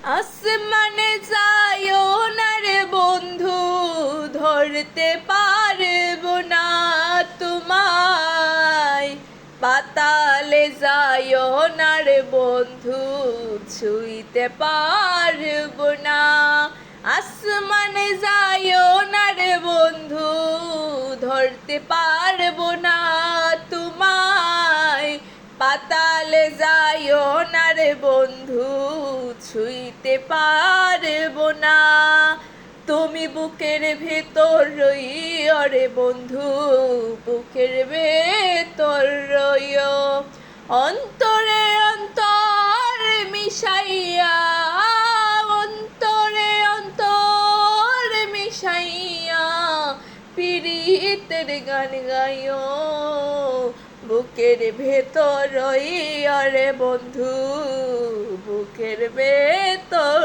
আসমানে যাইও না রে বন্ধু, ধরতে পারবো না তোমায়। পাতালে যাইও না রে বন্ধু, ছুঁইতে পারবো না। আসমানে যাইও না রে বন্ধু, ধরতে পারবো না তোমায়। পাতালে যাইও না রে বন্ধু, ছুঁইতে পারবো না। তুমি বুকের ভেতর রইও রে বন্ধু, বুকের ভেতর রইও। অন্তরে অন্তর মিশাইয়া, অন্তরে অন্তর মিশাইয়া, পিরিতের গান গাইও। বুকের ভেতর রইও রে বন্ধু, বুকের ভেতর